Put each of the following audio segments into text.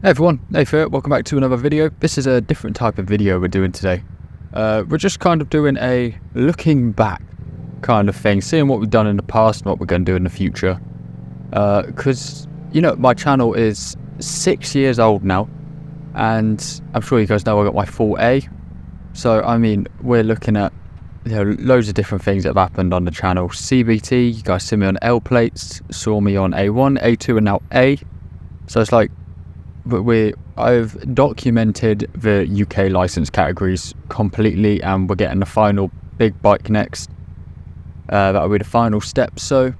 Hey everyone, Nath here, welcome back to another video. This is a different type of video we're doing today. We're just kind of doing a looking back kind of thing, seeing what we've done in the past and what we're going to do in the future. Because, my channel is 6 years old now, and I'm sure you guys know I got my full A. So, we're looking at loads of different things that have happened on the channel. CBT, you guys see me on L plates, saw me on A1, A2 and now A. So it's like, I've documented the UK license categories completely, and we're getting the final big bike next. That'll be the final step. So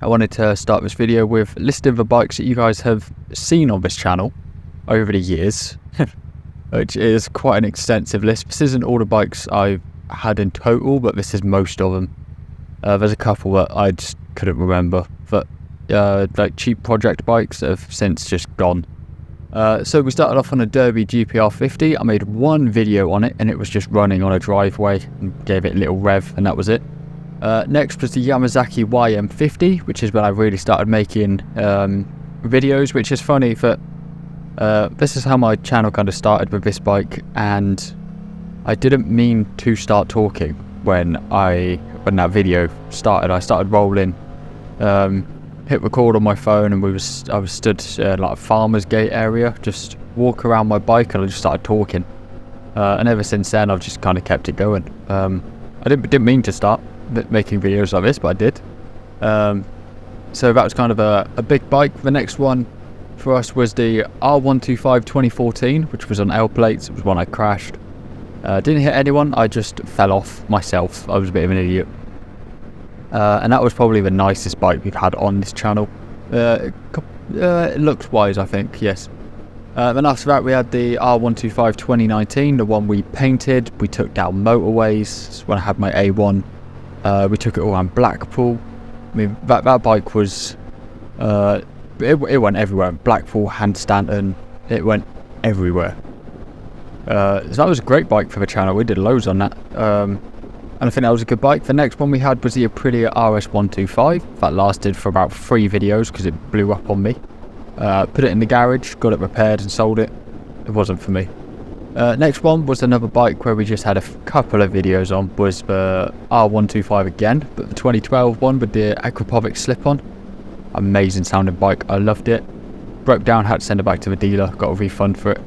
I wanted to start this video with listing the bikes that you guys have seen on this channel over the years, which is quite an extensive list. This isn't all the bikes I've had in total, but this is most of them. There's a couple that I just couldn't remember, but like cheap project bikes that have since just gone. So we started off on a Derby GPR 50. I made one video on it, and it was just running on a driveway and gave it a little rev, and that was it. Next was the Yamazaki YM50, which is when I really started making videos, which is funny that this is how my channel kind of started with this bike, and I didn't mean to start talking when that video started. I started rolling, hit record on my phone, and I was stood like a farmer's gate area, just walk around my bike, and I just started talking. And ever since then, I've just kind of kept it going. I didn't mean to start making videos like this, but I did. So that was kind of a big bike. The next one for us was the R125 2014, which was on L plates. It was one I crashed. Didn't hit anyone, I just fell off myself. I was a bit of an idiot. And that was probably the nicest bike we've had on this channel. Looks wise, I think, yes. Then after that we had the R125 2019, the one we painted. We took down motorways. When I had my A1, we took it all around Blackpool. That bike was, it went everywhere. Blackpool, Handstanton, it went everywhere. So that was a great bike for the channel. We did loads on that. And I think that was a good bike. The next one we had was the Aprilia RS125. That lasted for about 3 videos because it blew up on me. Put it in the garage, got it repaired and sold it. It wasn't for me. Next one was another bike where we just had a couple of videos on, was the R125 again, but the 2012 one with the Aquapovic slip-on. Amazing sounding bike, I loved it. Broke down, had to send it back to the dealer, got a refund for it.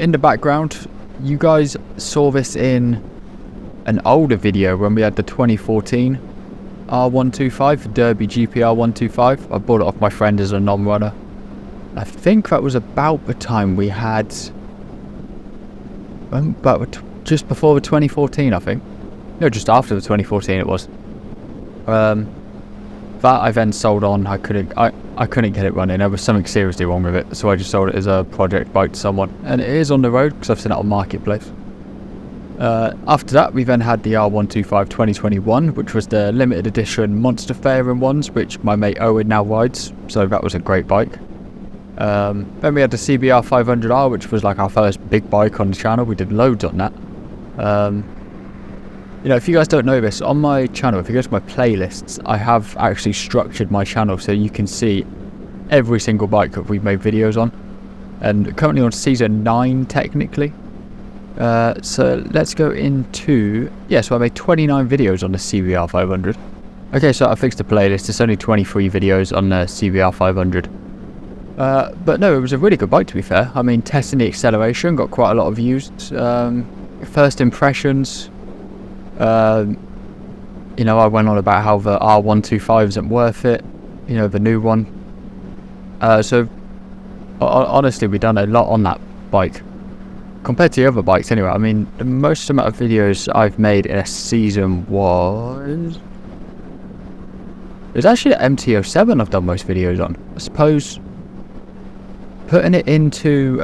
In the background, you guys saw this in an older video when we had the 2014 R125, the Derby GPR 125. I bought it off my friend as a non-runner. I think that was about the time we had, just before the 2014, I think. No, just after the 2014 it was. That I then sold on. I couldn't get it running. There was something seriously wrong with it, so I just sold it as a project bike to someone, and it is on the road because I've seen it on Marketplace. After that we then had the R125 2021, which was the limited edition monster fairing ones, which my mate Owen now rides, so that was a great bike. Then we had the CBR 500R, which was like our first big bike on the channel. We did loads on that. If you guys don't know this, on my channel, if you go to my playlists, I have actually structured my channel so you can see every single bike that we've made videos on, and currently on season 9 technically. So let's go into, so I made 29 videos on the CBR 500. Okay, so I fixed the playlist. It's only 23 videos on the CBR 500. But no, it was a really good bike, to be fair. Testing the acceleration, got quite a lot of views. First impressions, I went on about how the R125 isn't worth it, the new one. So honestly, we've done a lot on that bike. Compared to the other bikes anyway. The most amount of videos I've made in a season was... It's actually the MT-07 I've done most videos on. I suppose, putting it into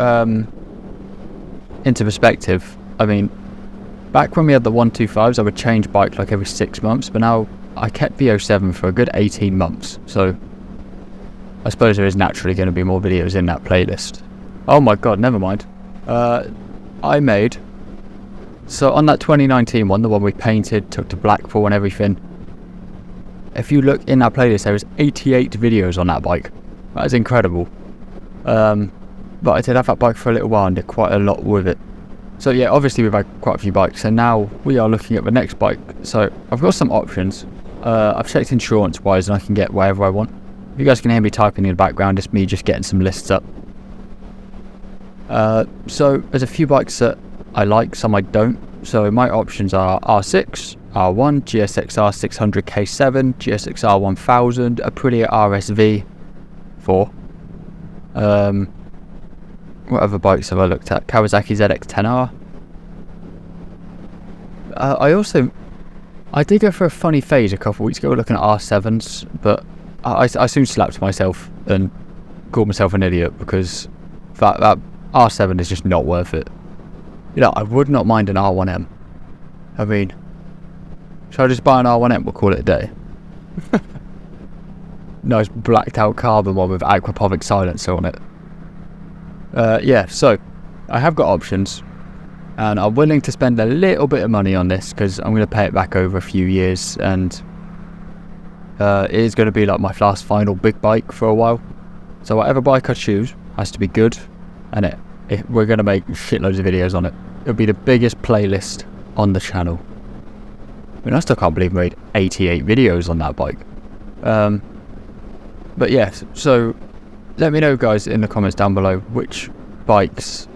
perspective, back when we had the 125s, I would change bike like every 6 months, but now I kept the 07 for a good 18 months, so I suppose there is naturally going to be more videos in that playlist. Oh my god, never mind. I made, so on that 2019 one, the one we painted, took to Blackpool and everything, if you look in that playlist, there is 88 videos on that bike. That is incredible. But I did have that bike for a little while and did quite a lot with it. So yeah, obviously we've had quite a few bikes, and now we are looking at the next bike. So I've got some options. I've checked insurance wise and I can get wherever I want. If you guys can hear me typing in the background, it's me just getting some lists up. So there's a few bikes that I like, some I don't. So my options are R6, R1, GSXR 600 K7, GSXR 1000, Aprilia RSV 4. What other bikes have I looked at? Kawasaki ZX-10R. I did go for a funny phase a couple of weeks ago looking at R7s, but I soon slapped myself and called myself an idiot because that R7 is just not worth it. You know, I would not mind an R1M. I mean, should I just buy an R1M? We'll call it a day. Nice blacked out carbon one with aquapovic silencer on it. Yeah, so I have got options, and I'm willing to spend a little bit of money on this because I'm going to pay it back over a few years, and it is going to be like my last final big bike for a while. So whatever bike I choose has to be good, and we're going to make shitloads of videos on it. It'll be the biggest playlist on the channel. I mean, I still can't believe we made 88 videos on that bike. But yes, so let me know, guys, in the comments down below which bikes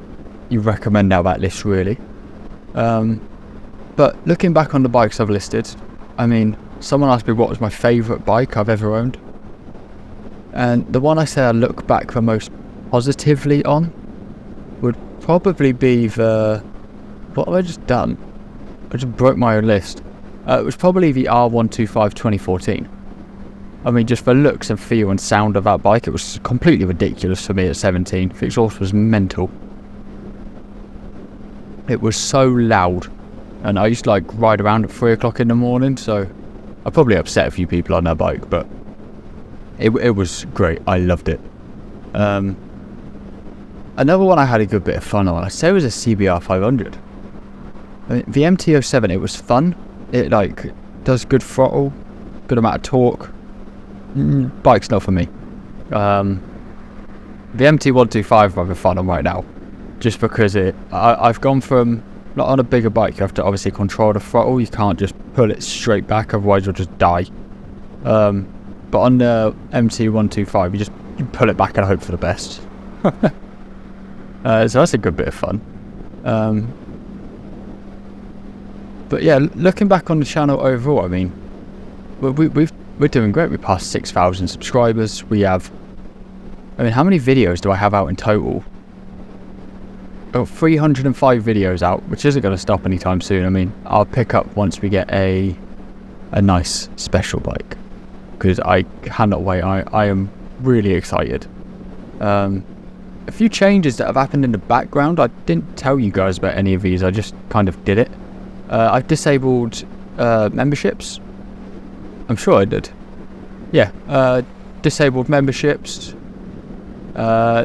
you recommend out of that list, really. But looking back on the bikes I've listed, I mean, someone asked me what was my favourite bike I've ever owned, and the one I say I look back the most positively on would probably be what have I just done? I just broke my own list. It was probably the R125 2014. I mean, just the looks and feel and sound of that bike, it was completely ridiculous for me at 17. The exhaust was mental. It was so loud, and I used to like ride around at 3 o'clock in the morning, so I probably upset a few people on that bike, but it was great. I loved it. Another one I had a good bit of fun on, I say, was a CBR 500. I mean, the MT-07, it was fun. It like does good throttle, good amount of torque. Bike's not for me. The MT-125 I'm having fun on right now, just because I've gone from, not on a bigger bike, you have to obviously control the throttle. You can't just pull it straight back, otherwise you'll just die. But on the MT-125, you pull it back and hope for the best. So that's a good bit of fun. But yeah, looking back on the channel overall, I mean, we're doing great. We passed 6,000 subscribers. We have, I mean, how many videos do I have out in total? Oh, 305 videos out, which isn't going to stop anytime soon. I mean, I'll pick up once we get a nice special bike, because I cannot wait. I am really excited. A few changes that have happened in the background. I didn't tell you guys about any of these. I just kind of did it. I've disabled memberships. I'm sure I did. Yeah, disabled memberships.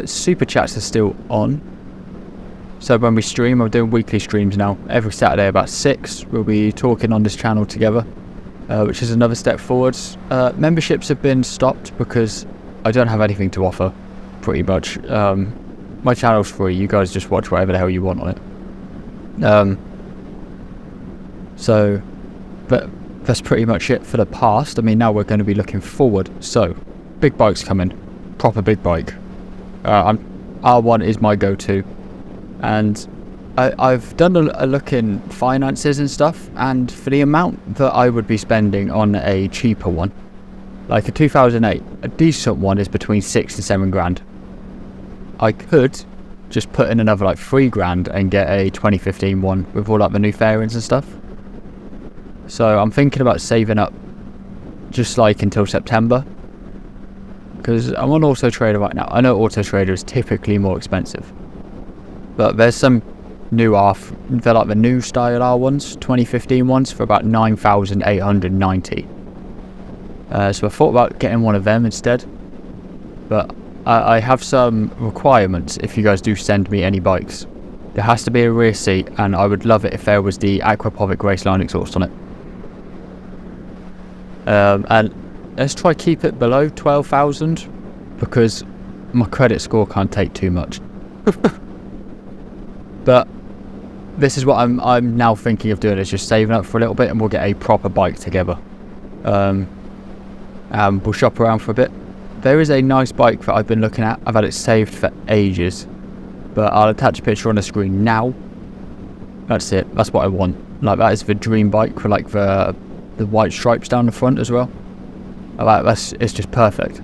Super chats are still on. So when we stream, I'm doing weekly streams now. Every Saturday about 6, we'll be talking on this channel together, which is another step forwards. Memberships have been stopped because I don't have anything to offer, pretty much. My channel's free. You guys just watch whatever the hell you want on it. But that's pretty much it for the past. I mean, now we're going to be looking forward. So, big bikes coming. Proper big bike. R1 is my go-to. And I've done a look in finances and stuff. And for the amount that I would be spending on a cheaper one, like a 2008, a decent one is between 6 and 7 grand. I could just put in another like 3 grand and get a 2015 one with all like the new fairings and stuff. So I'm thinking about saving up just like until September, because I'm on Auto Trader right now. I know Auto Trader is typically more expensive, but there's some new they're like the new style R1s, 2015 ones, for about 9,890. So I thought about getting one of them instead, but I have some requirements if you guys do send me any bikes. There has to be a rear seat, and I would love it if there was the aquapovic raceline exhaust on it. And let's try keep it below 12,000, because my credit score can't take too much. But this is what I'm now thinking of doing, is just saving up for a little bit, and we'll get a proper bike together. We'll shop around for a bit. There is a nice bike that I've been looking at. I've had it saved for ages, but I'll attach a picture on the screen now. That's it. That's what I want. Like, that is the dream bike, for like the white stripes down the front as well. It's just perfect.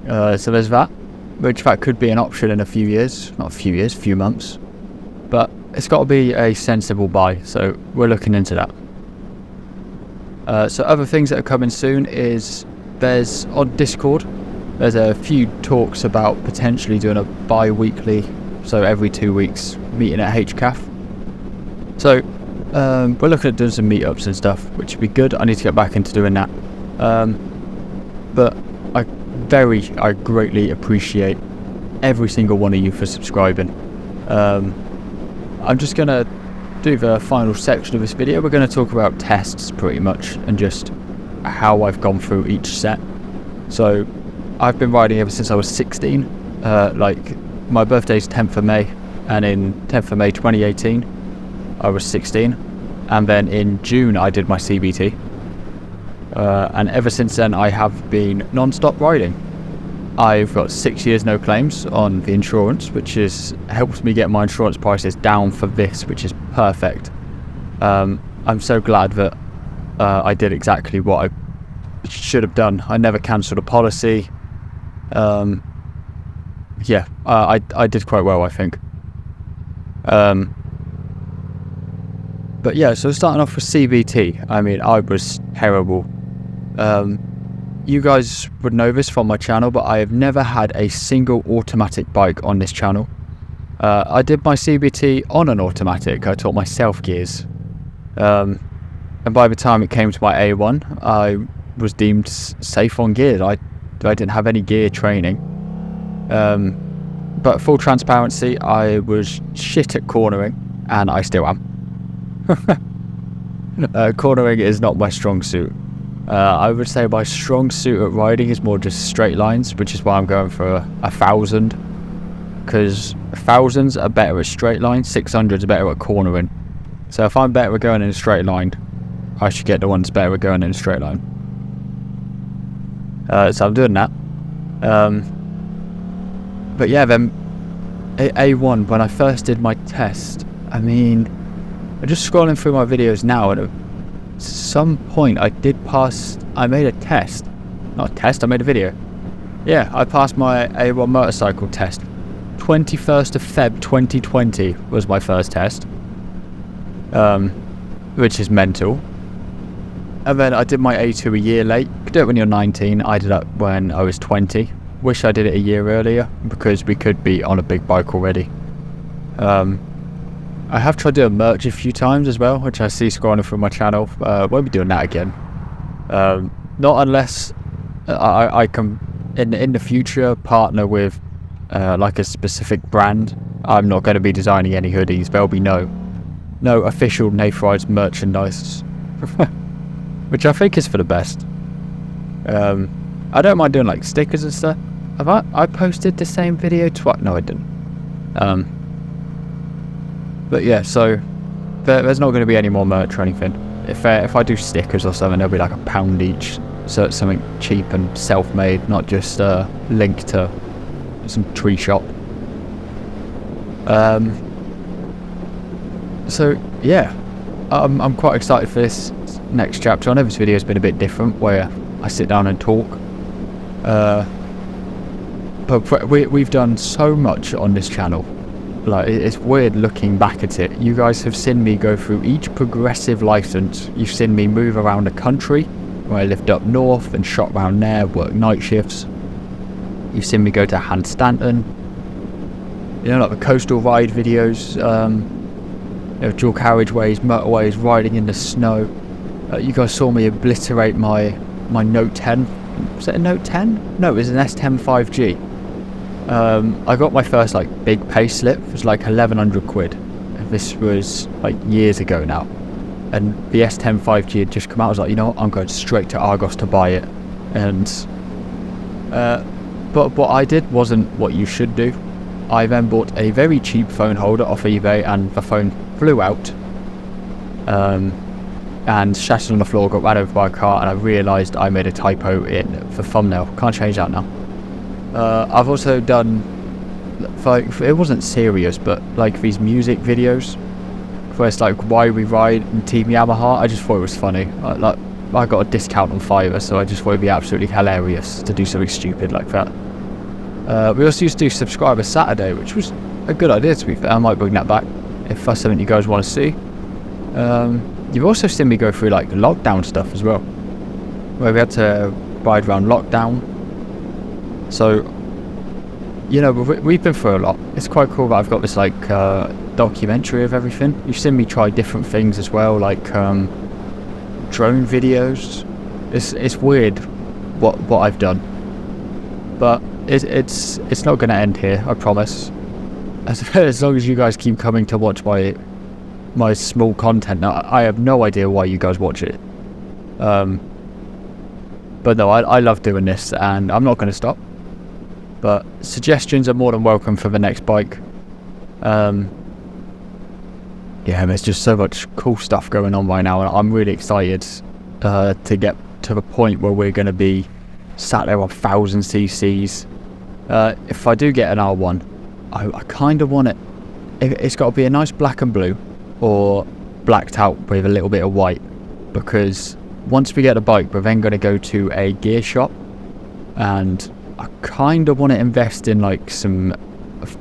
So there's that, which that could be an option in a few years. Not a few years, few months. But it's got to be a sensible buy, so we're looking into that. So other things that are coming soon is, there's on Discord, there's a few talks about potentially doing a bi-weekly, so every 2 weeks, meeting at HCAF. So we're looking at doing some meetups and stuff, which would be good. I need to get back into doing that. But I greatly appreciate every single one of you for subscribing. I'm just going to do the final section of this video. We're going to talk about tests pretty much, and just how I've gone through each set. So I've been riding ever since I was 16. Like, my birthday's 10th of May, and in 10th of May 2018 I was 16, and then in June I did my CBT, and ever since then I have been non-stop riding. I've got 6 years no claims on the insurance, which has helped me get my insurance prices down for this, which is perfect. I'm so glad that I did exactly what I should have done. I never cancelled a policy. I did quite well, I think. But yeah, so starting off with CBT, I mean, I was terrible. You guys would know this from my channel, but I have never had a single automatic bike on this channel. I did my CBT on an automatic. I taught myself gears. And by the time it came to my A1, I was deemed safe on gears. I didn't have any gear training. But full transparency, I was shit at cornering, and I still am. Cornering is not my strong suit. I would say my strong suit at riding is more just straight lines, which is why I'm going for a 1000, because 1000s are better at straight lines, 600s are better at cornering. So if I'm better at going in a straight line, I should get the one that's better at going in a straight line. So I'm doing that. But yeah, then A1, when I first did my test, I mean, I'm just scrolling through my videos now, and at some point I did pass. I made a test. Not a test, I made a video. Yeah, I passed my A1 motorcycle test. 21st of Feb 2020 was my first test. Which is mental. And then I did my A2 a year late. You could do it when you're 19. I did it when I was 20. Wish I did it a year earlier, because we could be on a big bike already. I have tried doing merch a few times as well, which I see scrolling through my channel. Won't be doing that again. Not unless I can, in the future, partner with like a specific brand. I'm not going to be designing any hoodies. There'll be no official NathRides merchandise, which I think is for the best. I don't mind doing like stickers and stuff. I posted the same video twice? No, I didn't. But yeah, so there's not going to be any more merch or anything. If I do stickers or something, they'll be like £1 each. So it's something cheap and self-made, not just linked to some tree shop. So yeah, I'm quite excited for this next chapter. I know this video has been a bit different, where I sit down and talk. But we've done so much on this channel. Like, it's weird looking back at it. You guys have seen me go through each progressive license. You've seen me move around the country, where I lived up north and shot around there, work night shifts. You've seen me go to Stanton. You know, like the coastal ride videos, dual carriageways, motorways, riding in the snow. You guys saw me obliterate my Note 10. Was it a Note 10? No, it was an S10 5G. I got my first like big pay slip. It was like 1100 quid. And this was like years ago now. And the S10 5G had just come out. I was like, you know what, I'm going straight to Argos to buy it. And But what I did wasn't what you should do. I then bought a very cheap phone holder off eBay, and the phone flew out and shattered on the floor, got ran over by a car, and I realised I made a typo in the thumbnail. Can't change that now. I've also done, like, it wasn't serious, but like these music videos where it's like why we ride and Team Yamaha. I just thought it was funny. I got a discount on Fiverr, so I just thought it'd be absolutely hilarious to do something stupid like that. We also used to do Subscriber Saturday, which was a good idea, to be fair. I might bring that back if that's something you guys want to see. You've also seen me go through like lockdown stuff as well, where we had to ride around lockdown. So, you know, we've been through a lot. It's quite cool that I've got this like documentary of everything. You've seen me try different things as well, like drone videos. It's weird what I've done, but it's not going to end here, I promise. As long as you guys keep coming to watch my small content. Now, I have no idea why you guys watch it, but no, I love doing this, and I'm not going to stop. But suggestions are more than welcome for the next bike. Yeah, there's just so much cool stuff going on right now, and I'm really excited to get to the point where we're going to be sat there on 1000 cc's. If I do get an R1, I kind of want it. It's got to be a nice black and blue, or blacked out with a little bit of white, because once we get a bike, we're then going to go to a gear shop, and I kind of want to invest in like some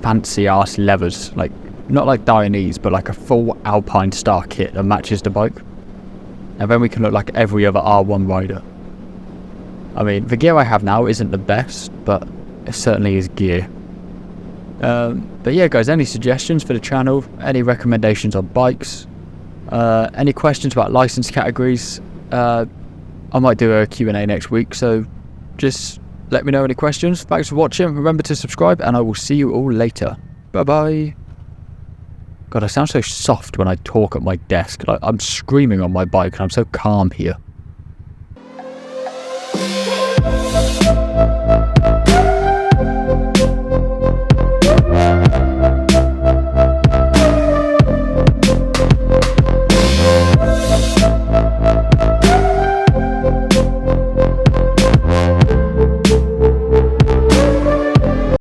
fancy ass levers, like not like Dainese, but like a full Alpine Star kit that matches the bike, and then we can look like every other R1 rider. I mean, the gear I have now isn't the best, but it certainly is gear. But yeah, guys, any suggestions for the channel, any recommendations on bikes, any questions about license categories, I might do a Q&A next week, so just let me know any questions. Thanks for watching. Remember to subscribe, and I will see you all later. Bye bye. God, I sound so soft when I talk at my desk. Like I'm screaming on my bike, and I'm so calm here.